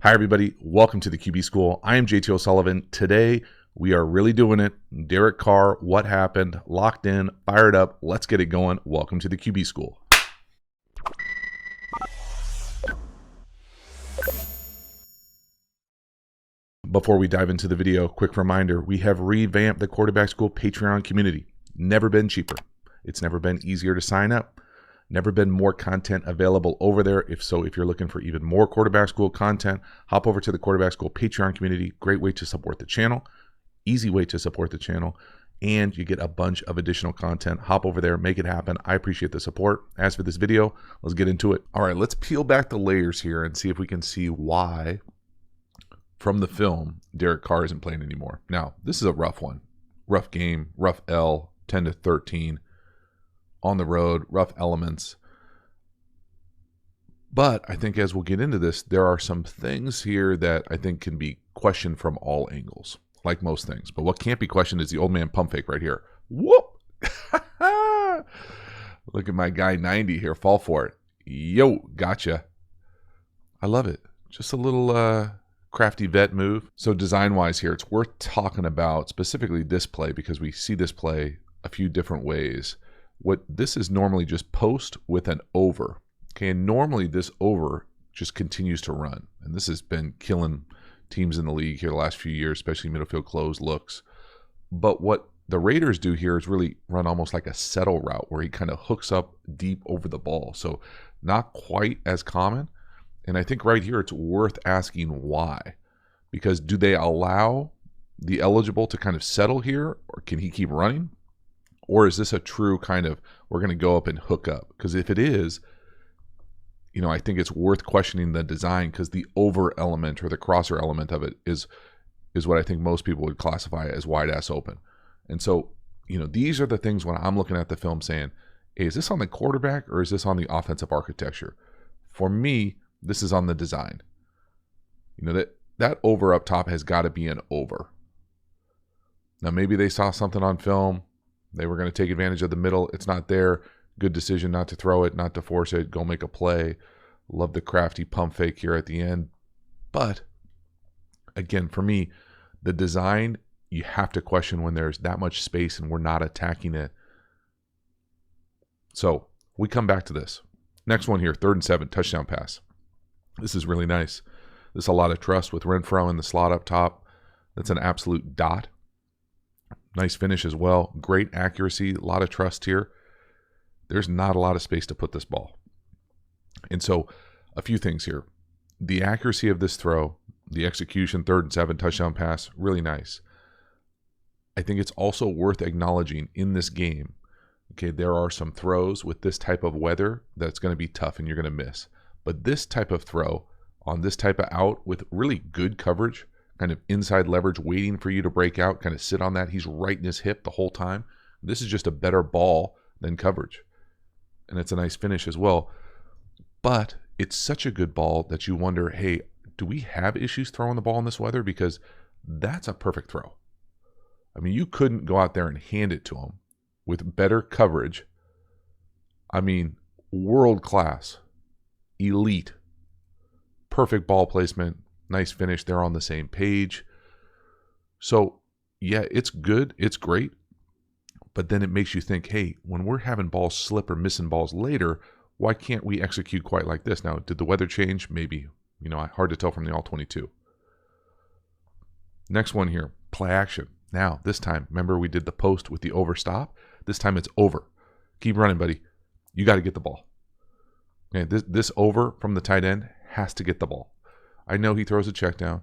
Hi, everybody. Welcome to the QB School. I am JT O'Sullivan. Today, we are really doing it. Derek Carr, what happened? Locked in, fired up. Let's get it going. Welcome to the QB School. Before we dive into the video, quick reminder, we have revamped the Quarterback School Patreon community. Never been cheaper. It's never been easier to sign up. Never been more content available over there. If you're looking for even more Quarterback School content, hop over to the Quarterback School Patreon community. Great way to support the channel. Easy way to support the channel. And you get a bunch of additional content. Hop over there, make it happen. I appreciate the support. As for this video, let's get into it. All right, let's peel back the layers here and see if we can see why, from the film, Derek Carr isn't playing anymore. Now, this is a rough one. Rough game, rough L, 10-13. On the road, rough elements. But I think as we'll get into this, there are some things here that I think can be questioned from all angles, like most things. But what can't be questioned is the old man pump fake right here. Whoop! Look at my guy 90 here, fall for it. Yo, gotcha. I love it. Just a little crafty vet move. So design-wise here, it's worth talking about specifically this play because we see this play a few different ways. What this is normally just post with an over. Okay, and normally this over just continues to run. And this has been killing teams in the league here the last few years, especially middle field close looks. But what the Raiders do here is really run almost like a settle route where he kind of hooks up deep over the ball. So not quite as common. And I think right here it's worth asking why. Because do they allow the eligible to kind of settle here, or can he keep running? Or is this a true kind of, we're going to go up and hook up? Because if it is, I think it's worth questioning the design because the over element or the crosser element of it is what I think most people would classify as wide ass open. And so, these are the things when I'm looking at the film saying, hey, is this on the quarterback or is this on the offensive architecture? For me, this is on the design. That over up top has got to be an over. Now, maybe they saw something on film. They were going to take advantage of the middle. It's not there. Good decision not to throw it, not to force it. Go make a play. Love the crafty pump fake here at the end. But, again, for me, the design, you have to question when there's that much space and we're not attacking it. So, we come back to this. Next one here, 3rd and 7, touchdown pass. This is really nice. This is a lot of trust with Renfro in the slot up top. That's an absolute dot. Nice finish as well. Great accuracy. A lot of trust here. There's not a lot of space to put this ball. And so a few things here. The accuracy of this throw, the execution, 3rd and 7 touchdown pass, really nice. I think it's also worth acknowledging in this game, okay, there are some throws with this type of weather that's going to be tough and you're going to miss. But this type of throw on this type of out with really good coverage, kind of inside leverage, waiting for you to break out, kind of sit on that. He's right in his hip the whole time. This is just a better ball than coverage. And it's a nice finish as well. But it's such a good ball that you wonder, hey, do we have issues throwing the ball in this weather? Because that's a perfect throw. I mean, you couldn't go out there and hand it to him with better coverage. I mean, world class, elite, perfect ball placement. Nice finish. They're on the same page. So, yeah, it's good. It's great. But then it makes you think, hey, when we're having balls slip or missing balls later, why can't we execute quite like this? Now, did the weather change? Maybe. Hard to tell from the All-22. Next one here, play action. Now, this time, remember we did the post with the overstop? This time it's over. Keep running, buddy. You got to get the ball. Okay, this over from the tight end has to get the ball. I know he throws a check down,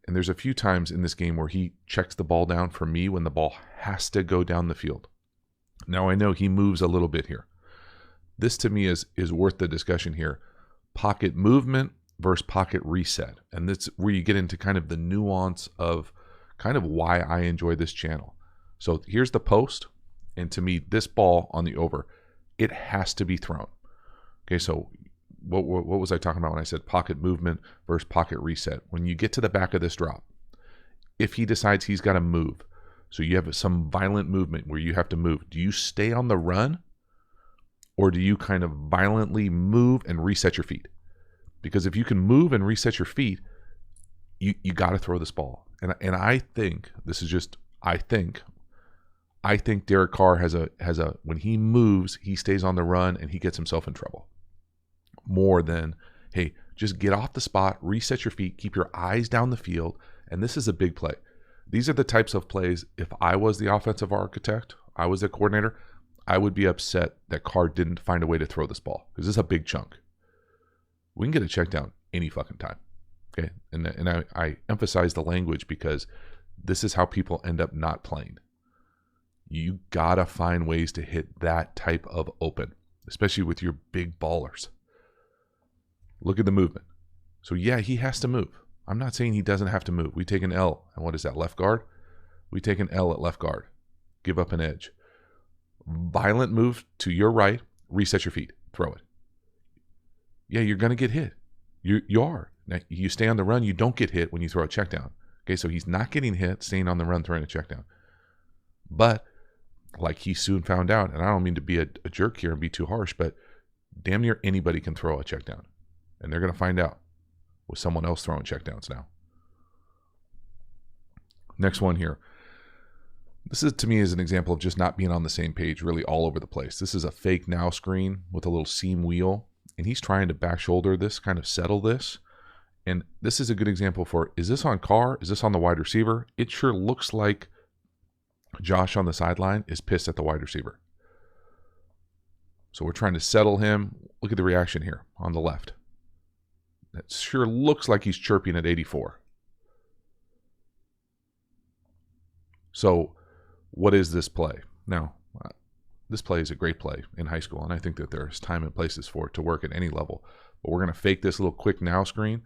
and there's a few times in this game where he checks the ball down for me when the ball has to go down the field. Now, I know he moves a little bit here. This, to me, is worth the discussion here. Pocket movement versus pocket reset. And that's where you get into kind of the nuance of kind of why I enjoy this channel. So here's the post, and to me, this ball on the over, it has to be thrown. Okay, so what was I talking about when I said pocket movement versus pocket reset? When you get to the back of this drop, if he decides he's got to move, so you have some violent movement where you have to move, do you stay on the run or do you kind of violently move and reset your feet? Because if you can move and reset your feet, you got to throw this ball. And I think this is just I think Derek Carr has a when he moves, he stays on the run and he gets himself in trouble. More than, hey, just get off the spot, reset your feet, keep your eyes down the field, and this is a big play. These are the types of plays, if I was the offensive architect, I was the coordinator, I would be upset that Carr didn't find a way to throw this ball, because this is a big chunk. We can get a check down any fucking time. Okay, and I emphasize the language because this is how people end up not playing. You gotta find ways to hit that type of open, especially with your big ballers. Look at the movement. So yeah, he has to move. I'm not saying he doesn't have to move. We take an L, and what is that, left guard? We take an L at left guard. Give up an edge. Violent move to your right, reset your feet, throw it. Yeah, you're gonna get hit. You are. Now, you stay on the run, you don't get hit when you throw a check down. Okay, so he's not getting hit, staying on the run, throwing a check down. But, like he soon found out, and I don't mean to be a jerk here and be too harsh, but damn near anybody can throw a check down. And they're going to find out with someone else throwing check downs now. Next one here. This is, to me, is an example of just not being on the same page really all over the place. This is a fake now screen with a little seam wheel, and he's trying to back shoulder this, kind of settle this. And this is a good example for, is this on Carr? Is this on the wide receiver? It sure looks like Josh on the sideline is pissed at the wide receiver. So we're trying to settle him. Look at the reaction here on the left. That sure looks like he's chirping at 84. So what is this play? Now, this play is a great play in high school, and I think that there's time and places for it to work at any level. But we're going to fake this little quick now screen.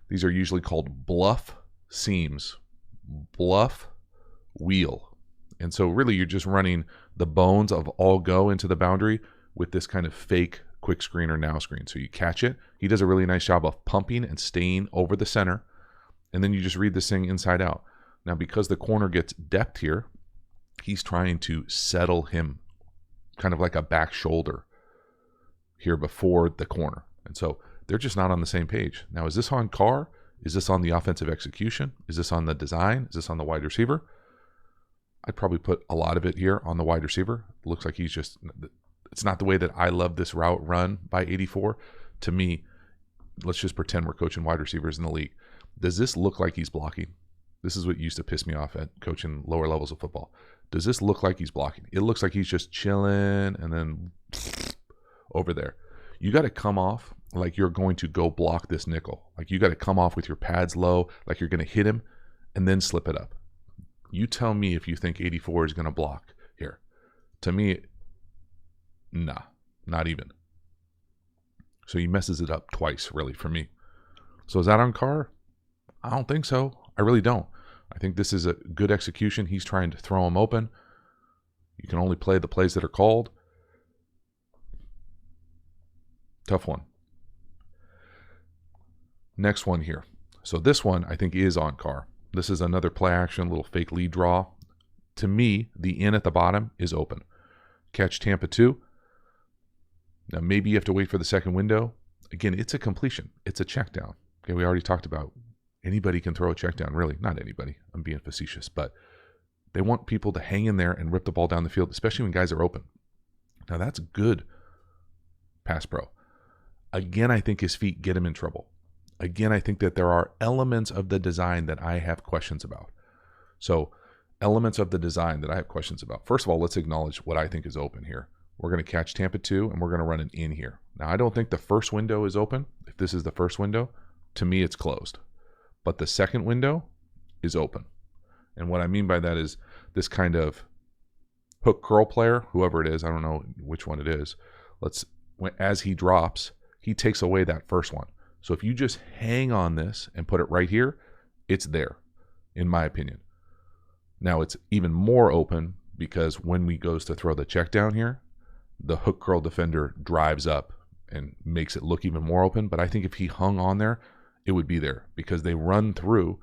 These are usually called bluff seams, bluff wheel. And so really you're just running the bones of all go into the boundary with this kind of fake quick screen or now screen. So you catch it. He does a really nice job of pumping and staying over the center. And then you just read this thing inside out. Now, because the corner gets depth here, he's trying to settle him kind of like a back shoulder here before the corner. And so they're just not on the same page. Now, is this on Carr? Is this on the offensive execution? Is this on the design? Is this on the wide receiver? I'd probably put a lot of it here on the wide receiver. It looks like he's just, it's not the way that I love this route run by 84. To me, let's just pretend we're coaching wide receivers in the league. Does this look like he's blocking? This is what used to piss me off at coaching lower levels of football. Does this look like he's blocking? It looks like he's just chilling and then over there. You got to come off like you're going to go block this nickel. Like you got to come off with your pads low, like you're going to hit him and then slip it up. You tell me if you think 84 is going to block here. To me, nah, not even. So he messes it up twice, really, for me. So is that on Carr? I don't think so. I really don't. I think this is a good execution. He's trying to throw him open. You can only play the plays that are called. Tough one. Next one here. So this one, I think, is on Carr. This is another play action, little fake lead draw. To me, the in at the bottom is open. Catch Tampa 2. Now, maybe you have to wait for the second window. Again, it's a completion. It's a check down. Okay, we already talked about anybody can throw a check down. Really, not anybody. I'm being facetious. But they want people to hang in there and rip the ball down the field, especially when guys are open. Now, that's good pass pro. Again, I think his feet get him in trouble. Again, I think that there are elements of the design that I have questions about. So, elements of the design that I have questions about. First of all, let's acknowledge what I think is open here. We're going to catch Tampa 2, and we're going to run an in here. Now, I don't think the first window is open. If this is the first window, to me, it's closed. But the second window is open. And what I mean by that is this kind of hook curl player, whoever it is, I don't know which one it is, as he drops, he takes away that first one. So if you just hang on this and put it right here, it's there, in my opinion. Now it's even more open because when we goes to throw the check down here, the hook curl defender drives up and makes it look even more open. But I think if he hung on there, it would be there because they run through,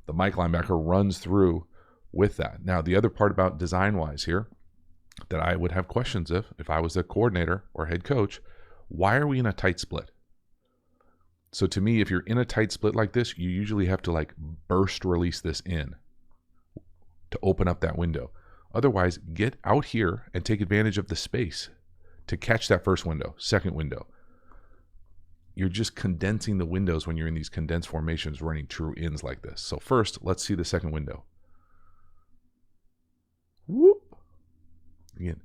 the Mike linebacker runs through with that. Now the other part about design-wise here that I would have questions if I was the coordinator or head coach, why are we in a tight split? So to me, if you're in a tight split like this, you usually have to like burst release this in to open up that window. Otherwise, get out here and take advantage of the space to catch that first window, second window. You're just condensing the windows when you're in these condensed formations running true ins like this. So first, let's see the second window. Whoop. Again,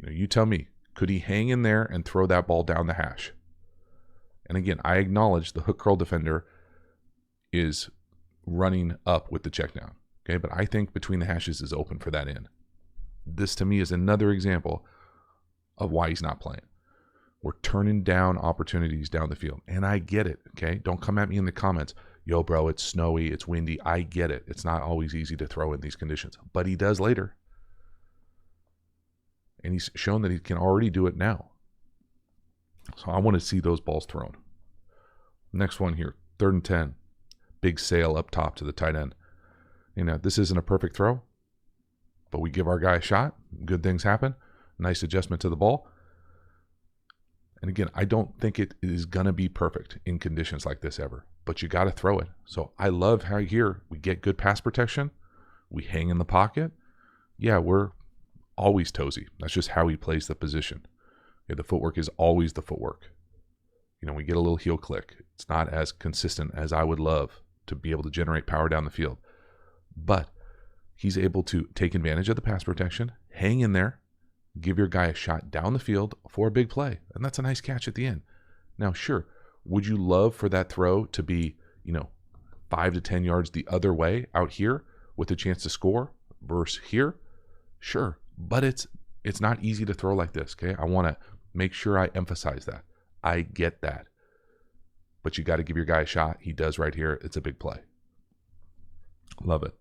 you tell me, could he hang in there and throw that ball down the hash? And again, I acknowledge the hook curl defender is running up with the check down. Okay, but I think between the hashes is open for that in. This to me is another example of why he's not playing. We're turning down opportunities down the field. And I get it, okay? Don't come at me in the comments. Yo, bro, it's snowy, it's windy. I get it. It's not always easy to throw in these conditions. But he does later. And he's shown that he can already do it now. So I want to see those balls thrown. Next one here, 3rd and 10. Big sail up top to the tight end. This isn't a perfect throw, but we give our guy a shot. Good things happen. Nice adjustment to the ball. And again, I don't think it is going to be perfect in conditions like this ever, but you got to throw it. So I love how here we get good pass protection. We hang in the pocket. Yeah, we're always toesy. That's just how he plays the position. Yeah, the footwork is always the footwork. We get a little heel click. It's not as consistent as I would love to be able to generate power down the field. But he's able to take advantage of the pass protection, hang in there, give your guy a shot down the field for a big play. And that's a nice catch at the end. Now, sure, would you love for that throw to be, 5 to 10 yards the other way out here with a chance to score versus here? Sure, but it's not easy to throw like this, okay? I want to make sure I emphasize that. I get that. But you got to give your guy a shot. He does right here. It's a big play. Love it.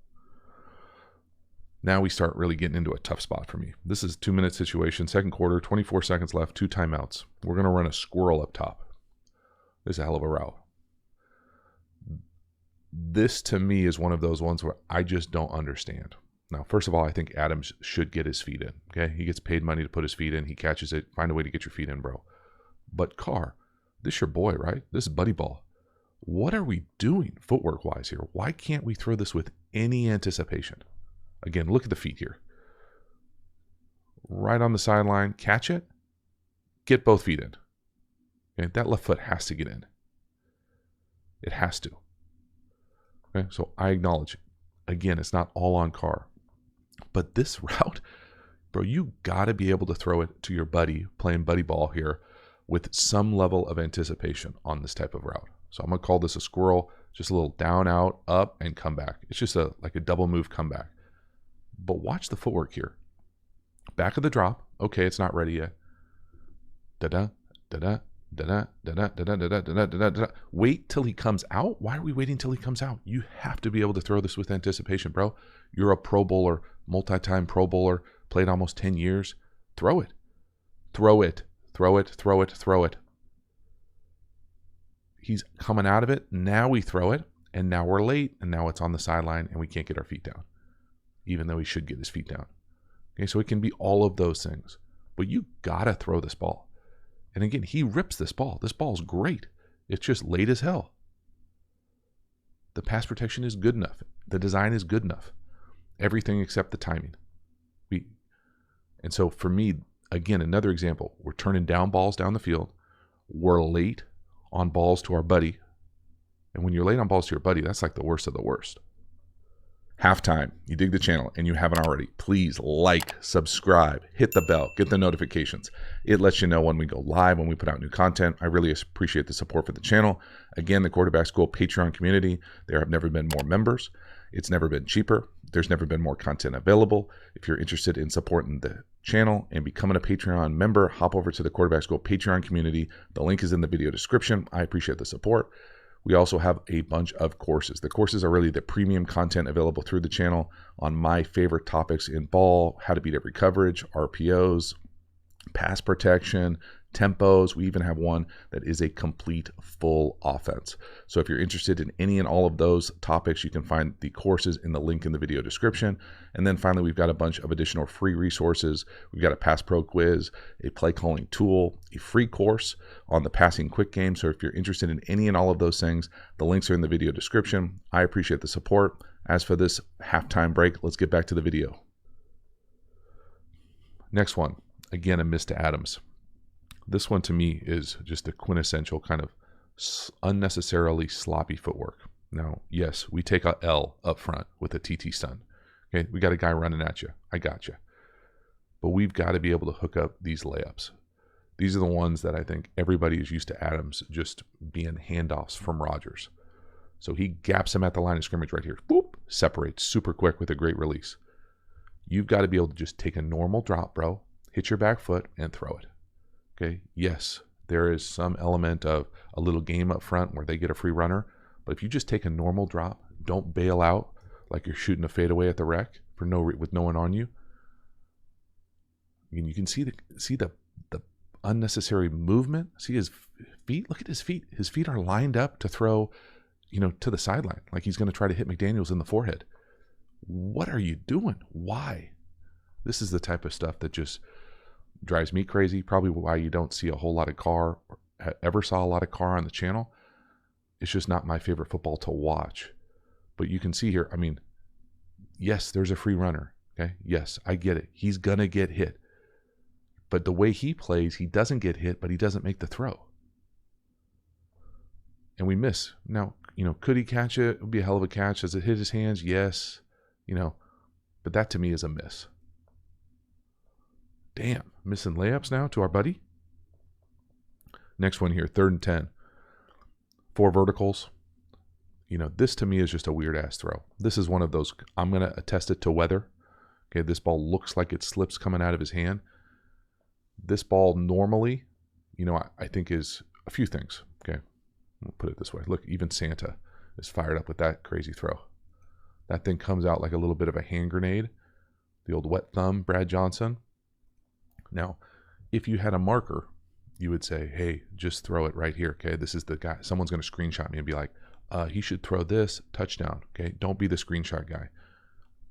Now we start really getting into a tough spot for me. This is a 2-minute situation, second quarter, 24 seconds left, 2 timeouts. We're going to run a squirrel up top. This is a hell of a route. This to me is one of those ones where I just don't understand. Now, first of all, I think Adams should get his feet in. Okay, he gets paid money to put his feet in. He catches it. Find a way to get your feet in, bro. But Carr, this is your boy, right? This is buddy ball. What are we doing footwork-wise here? Why can't we throw this with any anticipation? Again, look at the feet here. Right on the sideline, catch it, get both feet in. Okay, that left foot has to get in. It has to. Okay, so I acknowledge, again, it's not all on Carr. But this route, bro, you got to be able to throw it to your buddy playing buddy ball here with some level of anticipation on this type of route. So I'm going to call this a squirrel, just a little down, out, up, and come back. It's just like a double move comeback. But watch the footwork here. Back of the drop. Okay, it's not ready yet. Da-da, da-da, da-da, da-da, da-da, da-da, da-da, da-da, da-da. Wait till he comes out? Why are we waiting till he comes out? You have to be able to throw this with anticipation, bro. You're a Pro Bowler, multi-time Pro Bowler, played almost 10 years. Throw it. Throw it. Throw it, throw it, throw it. He's coming out of it. Now we throw it, and now we're late, and now it's on the sideline, and we can't get our feet down, even though he should get his feet down. Okay, so it can be all of those things. But you got to throw this ball. And again, he rips this ball. This ball's great. It's just late as hell. The pass protection is good enough. The design is good enough. Everything except the timing. And so for me, again, another example. We're turning down balls down the field. We're late on balls to our buddy. And when you're late on balls to your buddy, that's like the worst of the worst. Halftime. You dig the channel and you haven't already, please like, subscribe, hit the bell, get the notifications. It lets you know when we go live, when we put out new content. I really appreciate the support for the channel. Again, the Quarterback School Patreon community, there have never been more members. It's never been cheaper. There's never been more content available. If you're interested in supporting the channel and becoming a Patreon member, hop over to the Quarterback School Patreon community. The link is in the video description. I appreciate the support. We also have a bunch of courses. The courses are really the premium content available through the channel on my favorite topics in ball, how to beat every coverage, RPOs, pass protection, tempos. We even have one that is a complete full offense. So if you're interested in any and all of those topics, you can find the courses in the link in the video description. And then finally, we've got a bunch of additional free resources. We've got a Pass Pro Quiz, a play calling tool, a free course on the passing quick game. So if you're interested in any and all of those things, the links are in the video description. I appreciate the support. As for this halftime break, let's get back to the video. Next one, again, a miss to Adams. This one to me is just a quintessential kind of unnecessarily sloppy footwork. Now, yes, we take a L up front with a TT stun. Okay, we got a guy running at you. I got you. But we've got to be able to hook up these layups. These are the ones that I think everybody is used to Adams just being handoffs from Rodgers. So he gaps him at the line of scrimmage right here. Boop, separates super quick with a great release. You've got to be able to just take a normal drop, bro, hit your back foot, and throw it. Okay, yes, there is some element of a little game up front where they get a free runner, but if you just take a normal drop, don't bail out like you're shooting a fadeaway at the rec with no one on you. And you can see the unnecessary movement. See his feet? Look at his feet. His feet are lined up to throw, to the sideline, like he's going to try to hit McDaniels in the forehead. What are you doing? Why? This is the type of stuff that just drives me crazy. Probably why you don't see a whole lot of Carr, or ever saw a lot of Carr on the channel. It's just not my favorite football to watch. But you can see here, yes, there's a free runner. Okay, yes, I get it. He's going to get hit. But the way he plays, he doesn't get hit, but he doesn't make the throw. And we miss. Now, could he catch it? It would be a hell of a catch. Does it hit his hands? Yes. But that to me is a miss. Damn, missing layups now to our buddy. Next one here, 3rd and 10. 4 verticals. This to me is just a weird ass throw. This is one of those, I'm going to attest it to weather. Okay, this ball looks like it slips coming out of his hand. This ball normally, I think is a few things. Okay, I'll put it this way. Look, even Santa is fired up with that crazy throw. That thing comes out like a little bit of a hand grenade. The old wet thumb, Brad Johnson. Now, if you had a marker, you would say, hey, just throw it right here, okay? This is the guy. Someone's going to screenshot me and be like, he should throw this, touchdown, okay? Don't be the screenshot guy.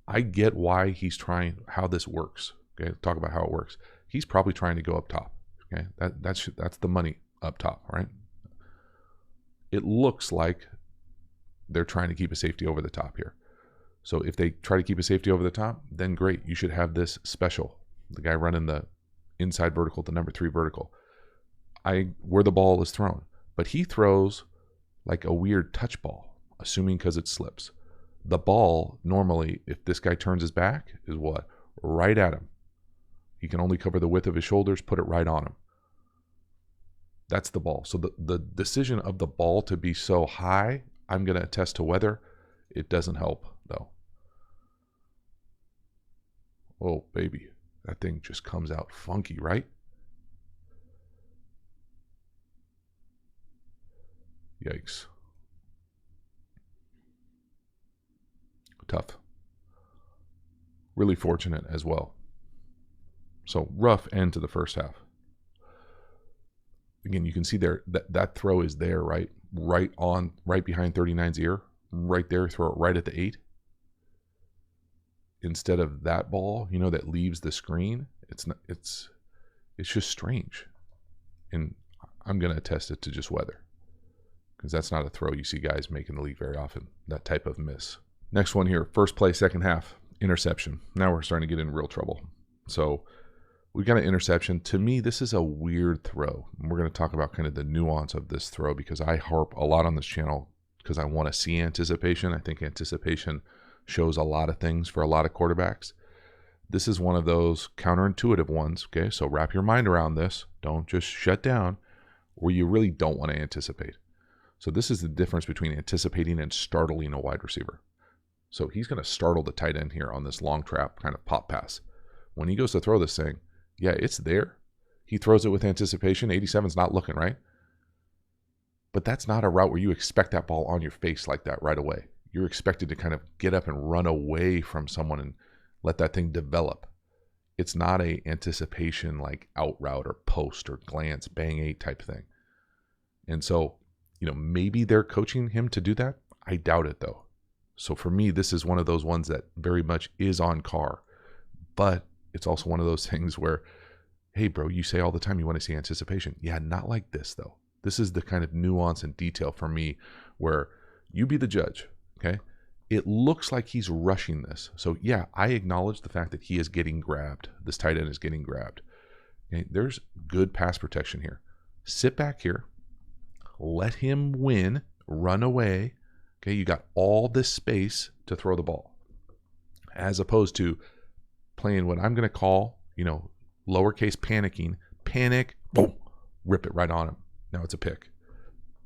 I get why he's trying, how this works, okay? Talk about how it works. He's probably trying to go up top, okay? That's the money up top, right? It looks like they're trying to keep a safety over the top here. So if they try to keep a safety over the top, then great. You should have this special. The guy running the inside vertical, the number 3 vertical. Where the ball is thrown. But he throws like a weird touch ball, assuming because it slips. The ball, normally, if this guy turns his back, is what? Right at him. He can only cover the width of his shoulders, put it right on him. That's the ball. So the decision of the ball to be so high, I'm going to attest to weather. It doesn't help, though. Oh, baby. That thing just comes out funky, right? Yikes. Tough. Really fortunate as well. So rough end to the first half. Again, you can see there that throw is there, right? Right behind 39's ear. Right there, throw it right at the 8. Instead of that ball, that leaves the screen. It's just strange. And I'm going to attest it to just weather. Because that's not a throw you see guys make in the league very often. That type of miss. Next one here, first play, second half, interception. Now we're starting to get in real trouble. So we got an interception. To me, this is a weird throw. And we're going to talk about kind of the nuance of this throw because I harp a lot on this channel because I want to see anticipation. I think anticipation shows a lot of things for a lot of quarterbacks. This is one of those counterintuitive ones, okay? So wrap your mind around this. Don't just shut down where you really don't want to anticipate. So this is the difference between anticipating and startling a wide receiver. So he's going to startle the tight end here on this long trap kind of pop pass. When he goes to throw this thing, yeah, it's there. He throws it with anticipation. 87's not looking, right? But that's not a route where you expect that ball on your face like that right away. You're expected to kind of get up and run away from someone and let that thing develop. It's not a anticipation like out route or post or glance, bang eight type thing. And so, maybe they're coaching him to do that. I doubt it though. So for me, this is one of those ones that very much is on Carr, but it's also one of those things where, hey bro, you say all the time you want to see anticipation. Yeah, not like this though. This is the kind of nuance and detail for me where you be the judge, okay? It looks like he's rushing this. So yeah, I acknowledge the fact that he is getting grabbed. This tight end is getting grabbed. Okay? There's good pass protection here. Sit back here. Let him win. Run away. Okay, you got all this space to throw the ball. As opposed to playing what I'm going to call, lowercase panicking. Panic, boom, rip it right on him. Now it's a pick.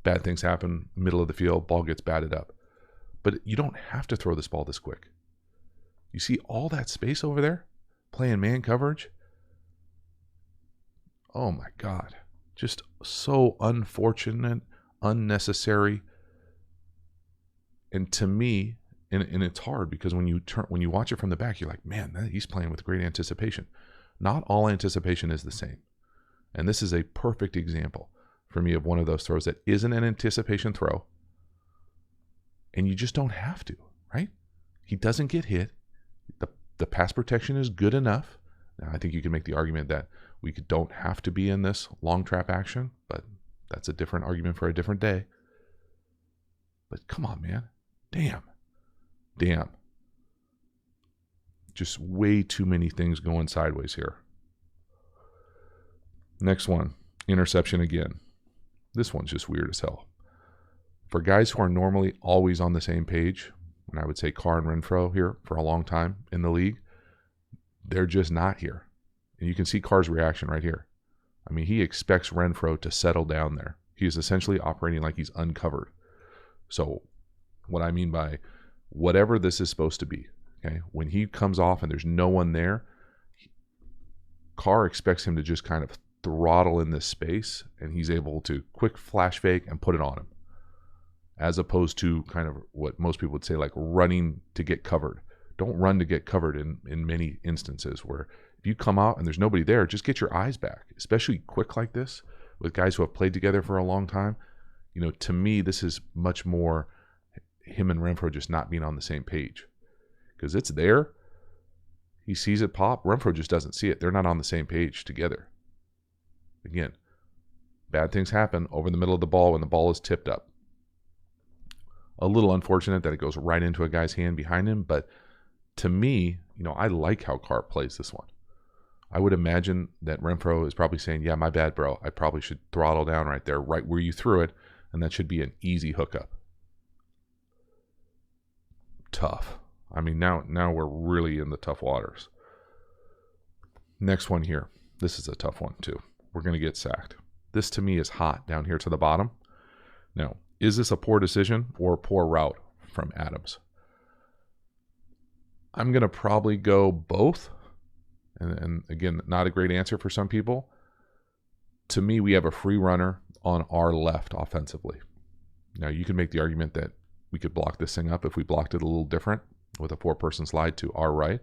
Bad things happen, middle of the field, ball gets batted up. But you don't have to throw this ball this quick. You see all that space over there? Playing man coverage? Oh my God. Just so unfortunate, unnecessary. And to me, and it's hard because when you watch it from the back, you're like, man, he's playing with great anticipation. Not all anticipation is the same. And this is a perfect example for me of one of those throws that isn't an anticipation throw. And you just don't have to, right? He doesn't get hit. The pass protection is good enough. Now, I think you can make the argument that we don't have to be in this long trap action, but that's a different argument for a different day. But come on, man. Damn. Just way too many things going sideways here. Next one, interception again. This one's just weird as hell. For guys who are normally always on the same page, and I would say Carr and Renfrow here for a long time in the league, they're just not here. And you can see Carr's reaction right here. I mean, he expects Renfrow to settle down there. He is essentially operating like he's uncovered. So what I mean by whatever this is supposed to be, okay, when he comes off and there's no one there, Carr expects him to just kind of throttle in this space, and he's able to quick flash fake and put it on him, as opposed to kind of what most people would say like running to get covered. Don't run to get covered in many instances where if you come out and there's nobody there, just get your eyes back, especially quick like this with guys who have played together for a long time. To me, this is much more him and Renfrow just not being on the same page, because it's there. He sees it pop. Renfrow just doesn't see it. They're not on the same page together. Again, bad things happen over the middle of the ball when the ball is tipped up. A little unfortunate that it goes right into a guy's hand behind him, but to me, I like how Carr plays this one. I would imagine that Renfrow is probably saying, yeah, my bad, bro. I probably should throttle down right there, right where you threw it, and that should be an easy hookup. Tough. I mean, now we're really in the tough waters. Next one here. This is a tough one too. We're going to get sacked. This to me is hot down here to the bottom. Now, is this a poor decision or a poor route from Adams? I'm going to probably go both. And again, not a great answer for some people. To me, we have a free runner on our left offensively. Now, you can make the argument that we could block this thing up if we blocked it a little different with a 4-person slide to our right.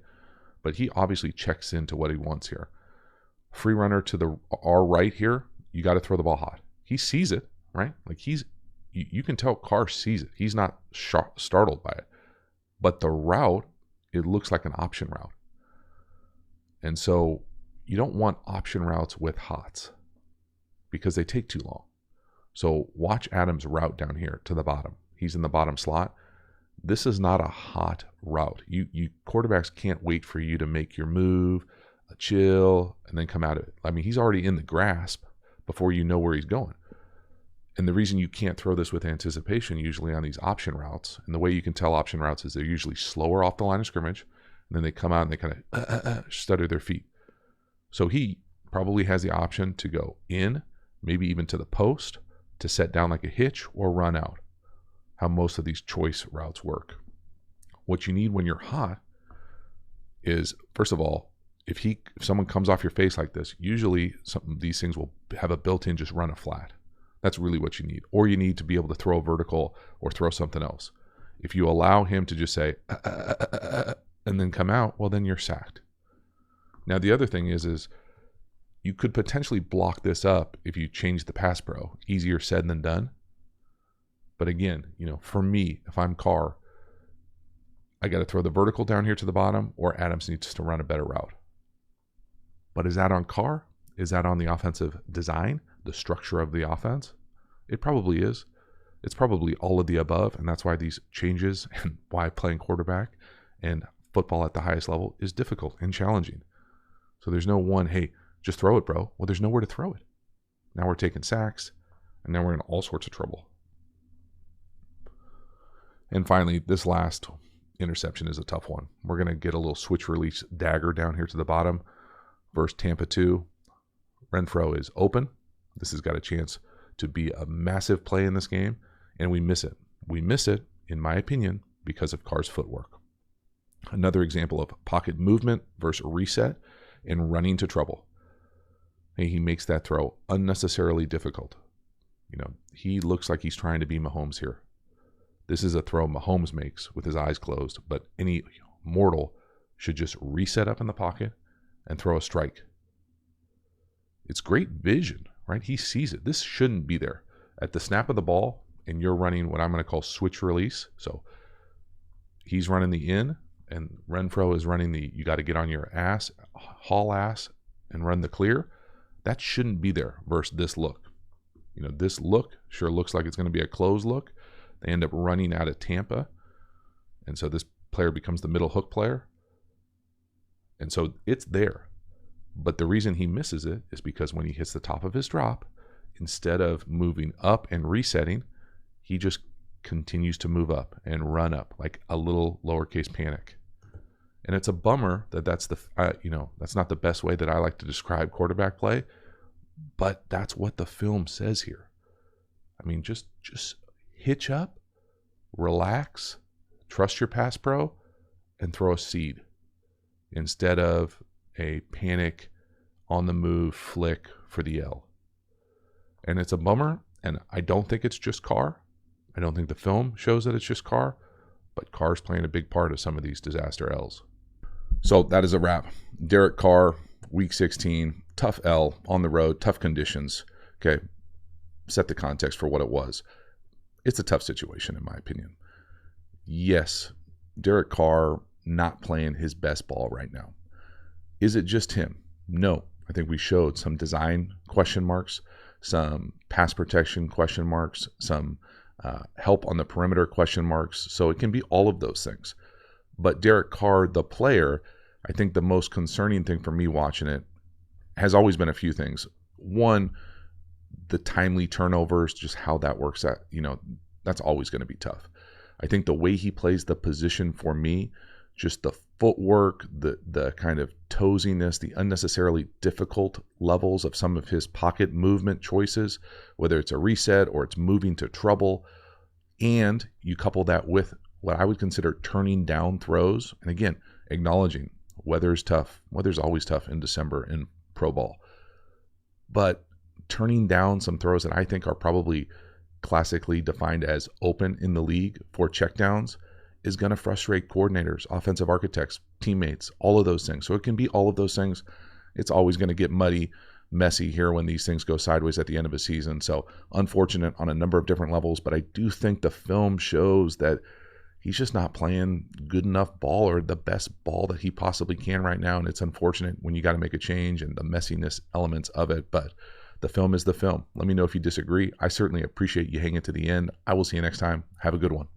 But he obviously checks into what he wants here. Free runner to our right here, you got to throw the ball hot. He sees it, right? Like you can tell Carr sees it. He's not startled by it. But the route, it looks like an option route. And so you don't want option routes with hots because they take too long. So watch Adams' route down here to the bottom. He's in the bottom slot. This is not a hot route. You quarterbacks can't wait for you to make your move, chill, and then come out of it. I mean, he's already in the grasp before you know where he's going. And the reason you can't throw this with anticipation usually on these option routes, and the way you can tell option routes is they're usually slower off the line of scrimmage, and then they come out and they kind of stutter their feet. So he probably has the option to go in, maybe even to the post, to set down like a hitch or run out, how most of these choice routes work. What you need when you're hot is, first of all, if someone comes off your face like this, usually some of these things will have a built-in just run a flat. That's really what you need. Or you need to be able to throw a vertical or throw something else. If you allow him to just say, and then come out, well, then you're sacked. Now, the other thing is you could potentially block this up if you change the Pass Pro. Easier said than done. But again, for me, if I'm Carr, I got to throw the vertical down here to the bottom, or Adams needs to run a better route. But is that on Carr? Is that on the offensive design, the structure of the offense? It probably is. It's probably all of the above, and that's why these changes and why playing quarterback and football at the highest level is difficult and challenging. So there's no one, hey, just throw it, bro. Well, there's nowhere to throw it. Now we're taking sacks, and now we're in all sorts of trouble. And finally, this last interception is a tough one. We're going to get a little switch release dagger down here to the bottom versus Tampa 2. Renfrow is open. This has got a chance to be a massive play in this game, and we miss it. We miss it, in my opinion, because of Carr's footwork. Another example of pocket movement versus reset and running to trouble. He makes that throw unnecessarily difficult. He looks like he's trying to be Mahomes here. This is a throw Mahomes makes with his eyes closed, but any mortal should just reset up in the pocket and throw a strike. It's great vision, right? He sees it. This shouldn't be there. At the snap of the ball, and you're running what I'm going to call switch release. So he's running the in, and Renfrow is running the, you got to get on your ass, haul ass, and run the clear. That shouldn't be there versus this look. This look sure looks like it's going to be a close look. They end up running out of Tampa. And so this player becomes the middle hook player. And so it's there. But the reason he misses it is because when he hits the top of his drop, instead of moving up and resetting, he just continues to move up and run up like a little lowercase panic. And it's a bummer that that's not the best way that I like to describe quarterback play, but that's what the film says here. I mean, just hitch up, relax, trust your pass pro, and throw a seed instead of a panic on the move flick for the L. And it's a bummer, and I don't think it's just Carr. I don't think the film shows that it's just Carr, but Carr's playing a big part of some of these disaster L's. So that is a wrap. Derek Carr, week 16, tough L on the road, tough conditions. Okay, set the context for what it was. It's a tough situation, in my opinion. Yes, Derek Carr not playing his best ball right now. Is it just him? No. I think we showed some design question marks, some pass protection question marks, some help on the perimeter question marks. So it can be all of those things. But Derek Carr, the player, I think the most concerning thing for me watching it has always been a few things. One, the timely turnovers, just how that works out, that's always going to be tough. I think the way he plays the position for me, just the footwork, the kind of toesiness, the unnecessarily difficult levels of some of his pocket movement choices, whether it's a reset or it's moving to trouble, and you couple that with what I would consider turning down throws. And again, acknowledging weather's tough. Weather's always tough in December in pro ball. But turning down some throws that I think are probably classically defined as open in the league for checkdowns is going to frustrate coordinators, offensive architects, teammates, all of those things. So it can be all of those things. It's always going to get messy here when these things go sideways at the end of a season. So unfortunate on a number of different levels, but I do think the film shows that he's just not playing good enough ball or the best ball that he possibly can right now. And it's unfortunate when you got to make a change and the messiness elements of it. But the film is the film. Let me know if you disagree. I certainly appreciate you hanging to the end. I will see you next time. Have a good one.